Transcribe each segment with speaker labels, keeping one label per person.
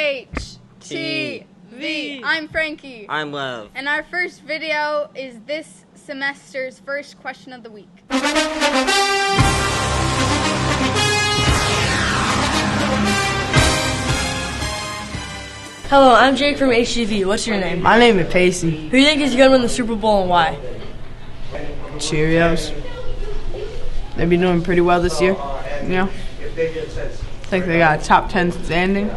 Speaker 1: HTV. I'm Frankie.
Speaker 2: I'm Love.
Speaker 1: And our first video is this semester's first question of the week.
Speaker 3: Hello, I'm Jake from HTV. What's your name?
Speaker 4: My name is Pacey.
Speaker 3: Who do you think is going to win the Super Bowl and why?
Speaker 4: Cheerios. They've been doing pretty well this year. You know, I think they got a top 10 standing.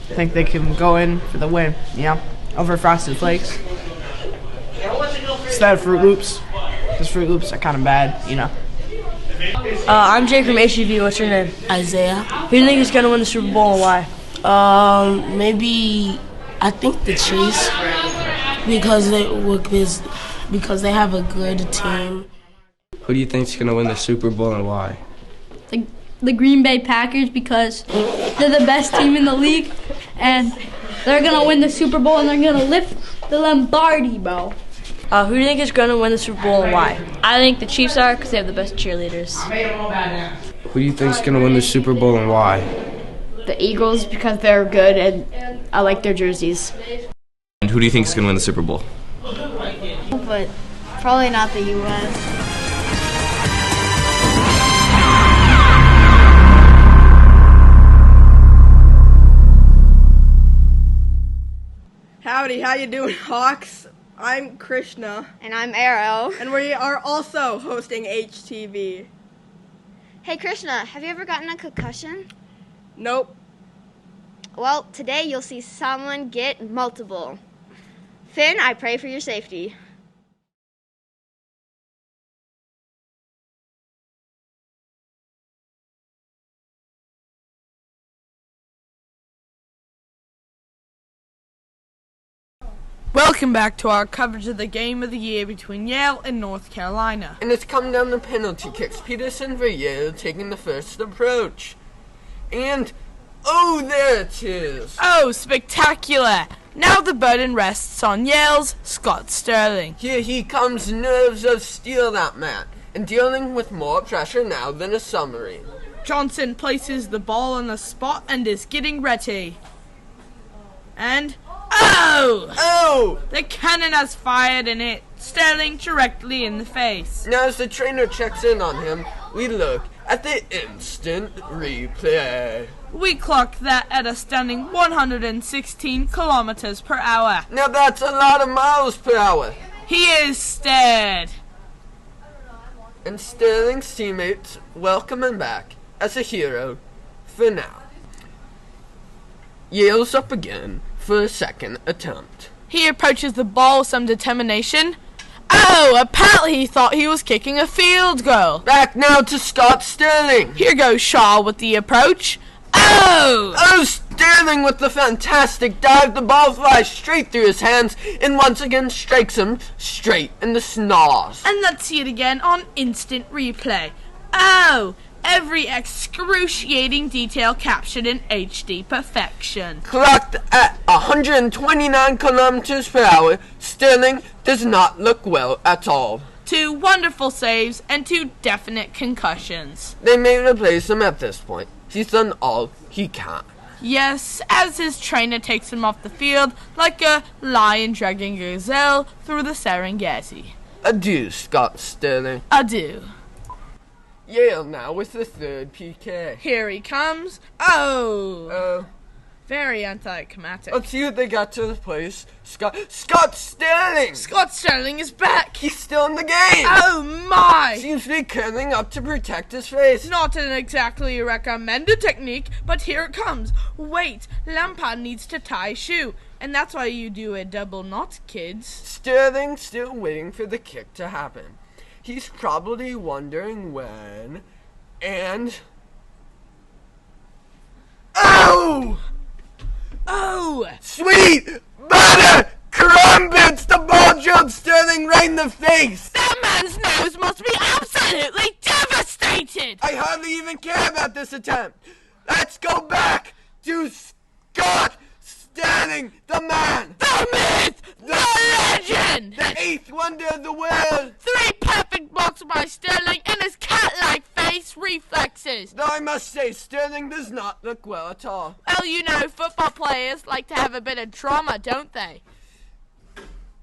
Speaker 4: I think they can go in for the win. You know, over Frosted Flakes. Instead of Fruit Loops, because Fruit Loops are kind of bad. You know.
Speaker 3: I'm Jake from HTV. What's your name?
Speaker 5: Isaiah.
Speaker 3: Who do you think is going to win the Super Bowl and why?
Speaker 5: Maybe I think the Chiefs because they have a good team.
Speaker 6: Who do you think is going to win the Super Bowl and why?
Speaker 7: The Green Bay Packers because they're the best team in the league and they're going to win the Super Bowl and they're going to lift the Lombardi, bro.
Speaker 3: Who do you think is going to win the Super Bowl and why?
Speaker 7: I think the Chiefs are because they have the best cheerleaders.
Speaker 6: Who do you think is going to win the Super Bowl and why?
Speaker 8: The Eagles because they're good and I like their jerseys.
Speaker 9: And who do you think is going to win the Super Bowl?
Speaker 10: But probably not the U.S.
Speaker 11: Howdy, how you doing, Hawks? I'm Krishna.
Speaker 10: And I'm Arrow.
Speaker 11: And we are also hosting HTV.
Speaker 10: Hey Krishna, have you ever gotten a concussion?
Speaker 11: Nope.
Speaker 10: Well, today you'll see someone get multiple. Finn, I pray for your safety.
Speaker 4: Welcome back to our coverage of the game of the year between Yale and North Carolina.
Speaker 12: And it's come down to penalty kicks. Peterson for Yale taking the first approach. And, oh, there it is.
Speaker 4: Oh, spectacular! Now the burden rests on Yale's Scott Sterling.
Speaker 12: Here he comes, nerves of steel, that man. And dealing with more pressure now than a submarine.
Speaker 4: Johnson places the ball on the spot and is getting ready. And... oh!
Speaker 12: Oh!
Speaker 4: The cannon has fired and hit Sterling directly in the face.
Speaker 12: Now as the trainer checks in on him, we look at the instant replay.
Speaker 4: We clock that at a stunning 116 kilometers per hour.
Speaker 12: Now that's a lot of miles per hour.
Speaker 4: He is stared.
Speaker 12: And Sterling's teammates welcome him back as a hero for now. Yale's up again for a second attempt.
Speaker 4: He approaches the ball with some determination. Oh, apparently he thought he was kicking a field goal.
Speaker 12: Back now to Scott Sterling.
Speaker 4: Here goes Shaw with the approach. Oh!
Speaker 12: Oh, Sterling with the fantastic dive. The ball flies straight through his hands and once again strikes him straight in the snars.
Speaker 4: And let's see it again on instant replay. Oh! Every excruciating detail captured in HD perfection.
Speaker 12: Clocked at 129 kilometers per hour, Sterling does not look well at all.
Speaker 4: 2 wonderful saves and 2 definite concussions.
Speaker 12: They may replace him at this point. He's done all he can.
Speaker 4: Yes, as his trainer takes him off the field like a lion dragging a gazelle through the Serengeti.
Speaker 12: Adieu, Scott Sterling.
Speaker 4: Adieu.
Speaker 12: Yale now with the third PK.
Speaker 4: Here he comes. Oh! Very anticlimactic.
Speaker 12: Let's see what they got to replace Scott Sterling!
Speaker 4: Scott Sterling is back!
Speaker 12: He's still in the game!
Speaker 4: Oh my!
Speaker 12: Seems to be curling up to protect his face.
Speaker 4: Not an exactly recommended technique, but here it comes. Wait, Lampard needs to tie a shoe. And that's why you do a double knot, kids.
Speaker 12: Sterling still waiting for the kick to happen. He's probably wondering when, and... Oh!
Speaker 4: Oh!
Speaker 12: Sweet butter crumpets! The ball drilled Sterling right in the face!
Speaker 4: That man's nose must be absolutely devastated!
Speaker 12: I hardly even care about this attempt. Let's go back to Scott Sterling, the man!
Speaker 4: The myth! The legend!
Speaker 12: The 8th wonder of the world!
Speaker 4: 3 perfect blocks by Sterling and his cat-like face reflexes.
Speaker 12: Though I must must say, Sterling does not look well at all.
Speaker 2: Well, you know, football players like to have a bit of drama, don't they?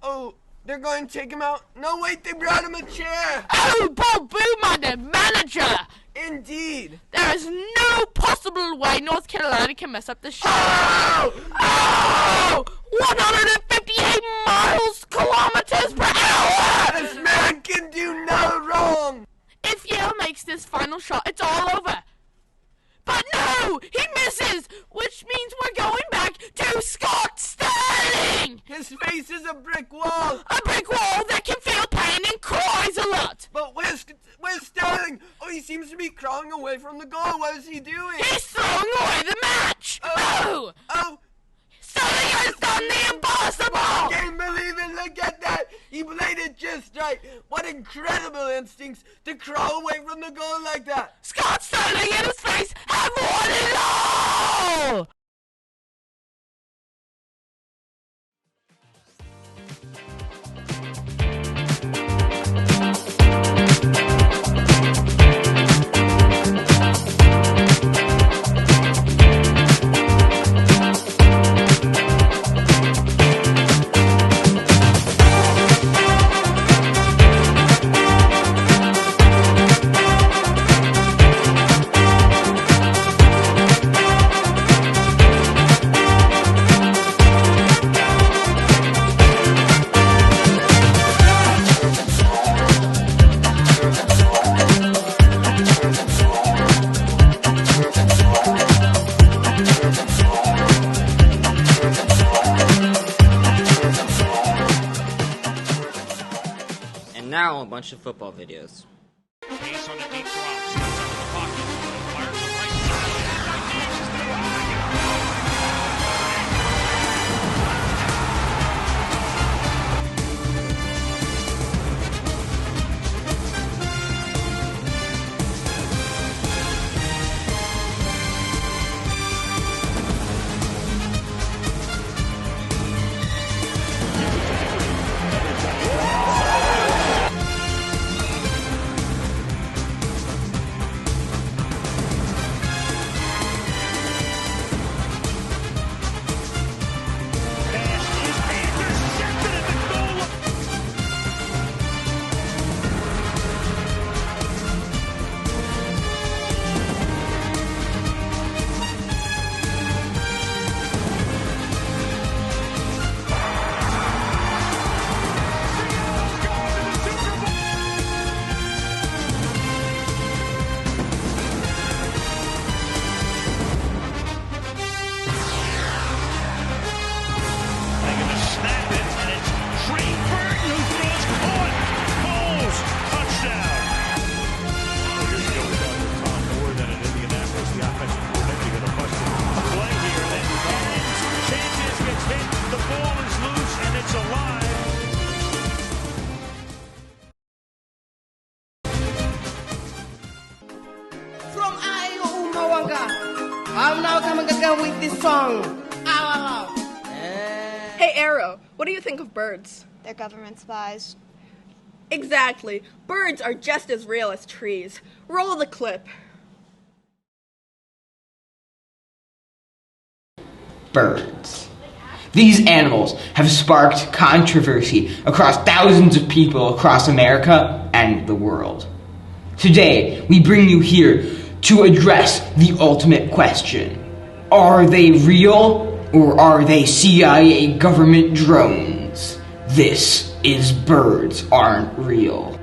Speaker 12: Oh, they're going to take him out? No, wait, they brought him a chair.
Speaker 2: Oh, Bob Boomer, the manager!
Speaker 12: Indeed.
Speaker 2: There is no possible way North Carolina can mess up the show.
Speaker 12: Oh!
Speaker 2: 158 kilometers per hour!
Speaker 12: This man can do no wrong.
Speaker 2: If Yale makes this final shot, it's all over. But no! He misses! Which means we're going back to Scott Sterling!
Speaker 12: His face is a brick wall.
Speaker 2: A brick wall that can feel pain and cries a lot!
Speaker 12: But where's Sterling? Oh, he seems to be crawling away from the goal. What is he doing?
Speaker 2: He's throwing away the match!
Speaker 12: Oh!
Speaker 2: Sterling has done the impossible!
Speaker 12: I can't believe it. Look at that. He played it just right. What incredible instincts to crawl away from the goal like that.
Speaker 2: Scott Sterling and his face have won it all!
Speaker 13: Now a bunch of football videos.
Speaker 14: Case on the deep drop, steps out of the pocket, fires the right side.
Speaker 11: I'm now coming again with this song. Hey Arrow, what do you think of birds?
Speaker 10: They're government spies.
Speaker 11: Exactly. Birds are just as real as trees. Roll the clip.
Speaker 15: Birds. These animals have sparked controversy across thousands of people across America and the world. Today, we bring you here to address the ultimate question. Are they real, or are they CIA government drones? This is Birds Aren't Real.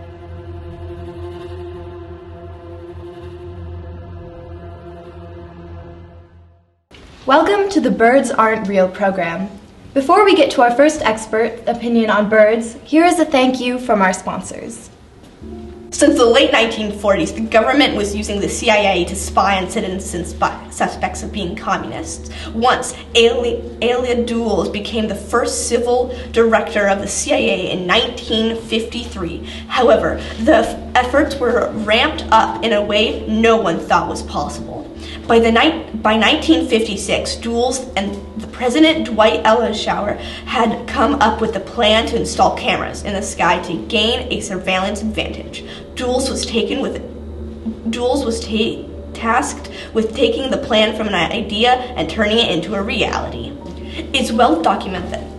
Speaker 16: Welcome to the Birds Aren't Real program. Before we get to our first expert opinion on birds, here is a thank you from our sponsors.
Speaker 17: Since the late 1940s, the government was using the CIA to spy on citizens suspects of being communists. Once, Elia Dulles became the first civil director of the CIA in 1953. However, the efforts were ramped up in a way no one thought was possible. By 1956, Dulles and the President Dwight Eisenhower had come up with a plan to install cameras in the sky to gain a surveillance advantage. Dulles was tasked with taking the plan from an idea and turning it into a reality. It's well documented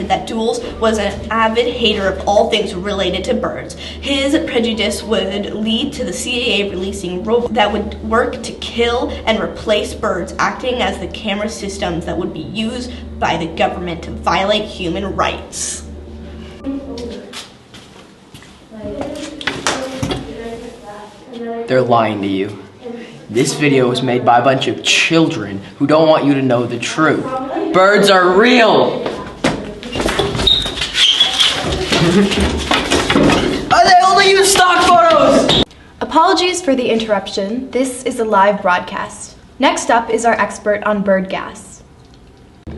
Speaker 17: that Jules was an avid hater of all things related to birds. His prejudice would lead to the CIA releasing robots that would work to kill and replace birds, acting as the camera systems that would be used by the government to violate human rights.
Speaker 18: They're lying to you. This video was made by a bunch of children who don't want you to know the truth. Birds are real! They only use stock photos!
Speaker 16: Apologies for the interruption. This is a live broadcast. Next up is our expert on bird gas.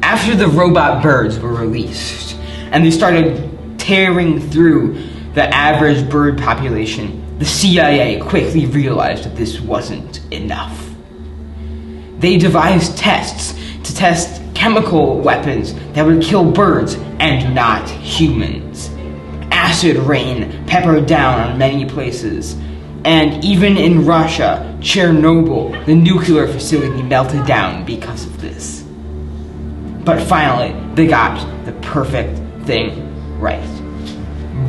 Speaker 15: After the robot birds were released, and they started tearing through the average bird population, the CIA quickly realized that this wasn't enough. They devised tests to test chemical weapons that would kill birds and not humans. Acid rain peppered down on many places, and even in Russia, Chernobyl, the nuclear facility, melted down because of this. But finally, they got the perfect thing right.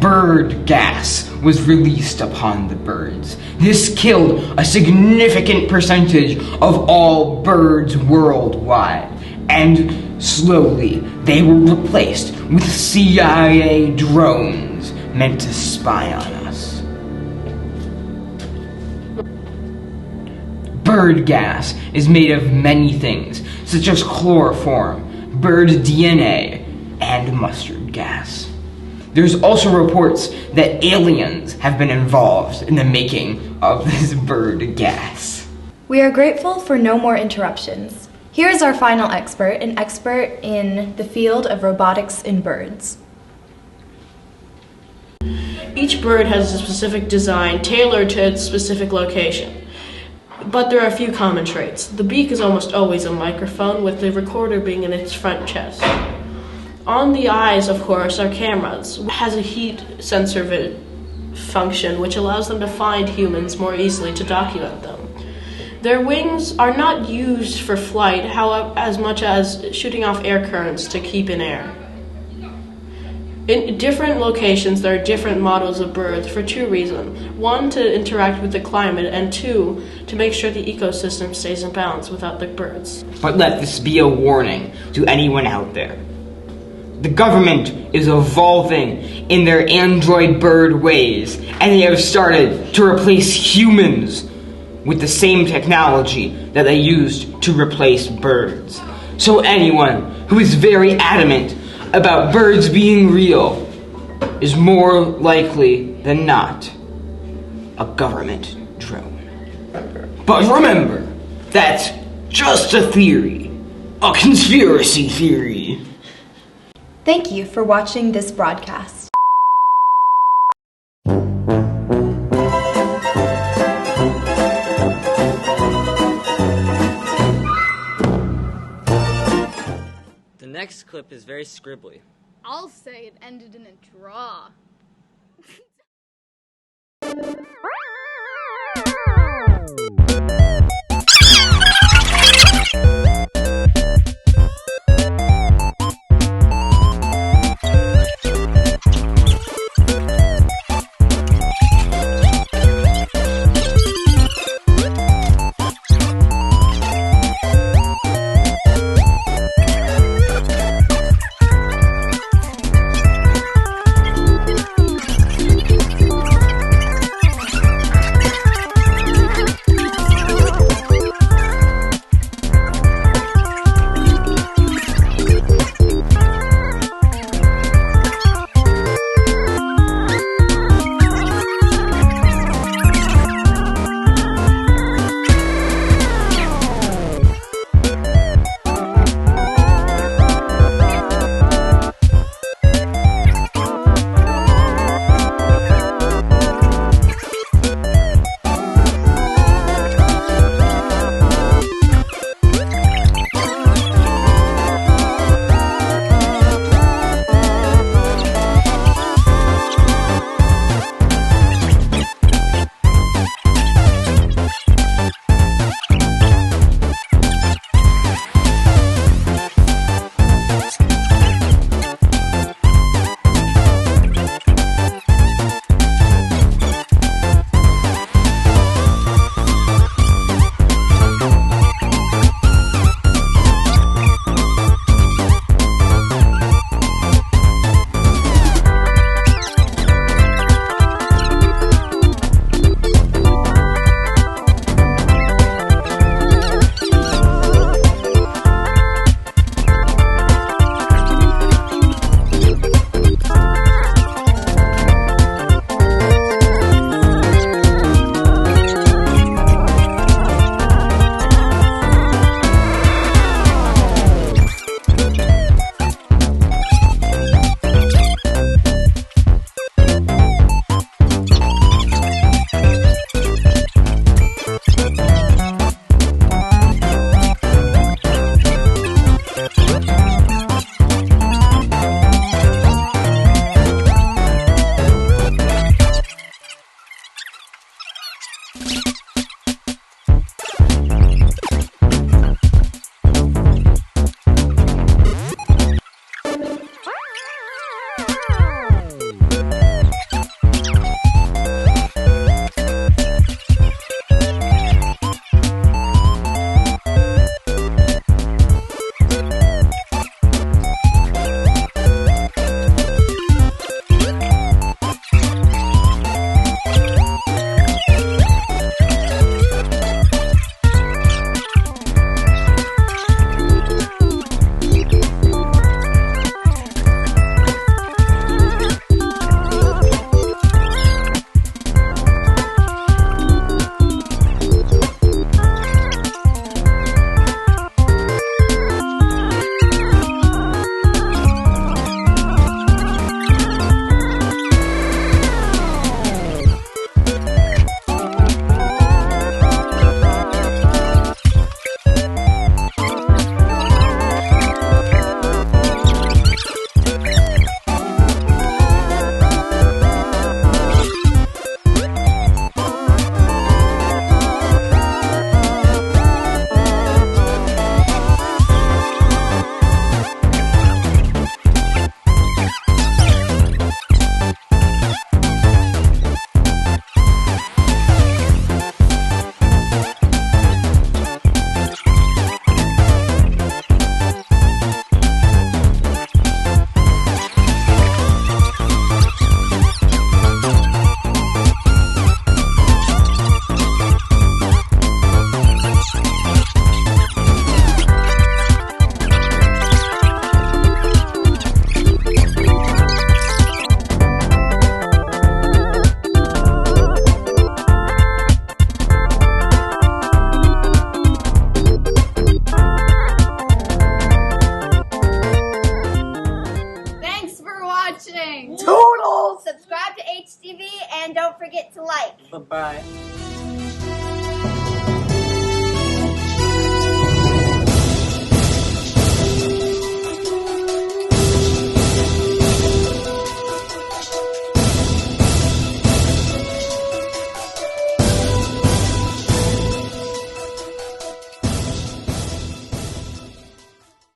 Speaker 15: Bird gas was released upon the birds. This killed a significant percentage of all birds worldwide, and slowly they were replaced with CIA drones meant to spy on us. Bird gas is made of many things, such as chloroform, bird DNA, and mustard gas. There's also reports that aliens have been involved in the making of this bird gas.
Speaker 16: We are grateful for no more interruptions. Here is our final expert, an expert in the field of robotics in birds.
Speaker 19: Each bird has a specific design tailored to its specific location. But there are a few common traits. The beak is almost always a microphone, with the recorder being in its front chest. On the eyes, of course, are cameras. It has a heat sensor function which allows them to find humans more easily to document them. Their wings are not used for flight, however, as much as shooting off air currents to keep in air. In different locations, there are different models of birds for two reasons. One, to interact with the climate, and two, to make sure the ecosystem stays in balance without the birds.
Speaker 15: But let this be a warning to anyone out there. The government is evolving in their android bird ways, and they have started to replace humans with the same technology that they used to replace birds. So anyone who is very adamant about birds being real is more likely than not a government drone. But remember, that's just a theory, a conspiracy theory.
Speaker 16: Thank you for watching this broadcast.
Speaker 13: The next clip is very scribbly.
Speaker 1: I'll say it ended in a draw.
Speaker 20: HTV, and don't forget to like.
Speaker 21: Bye-bye.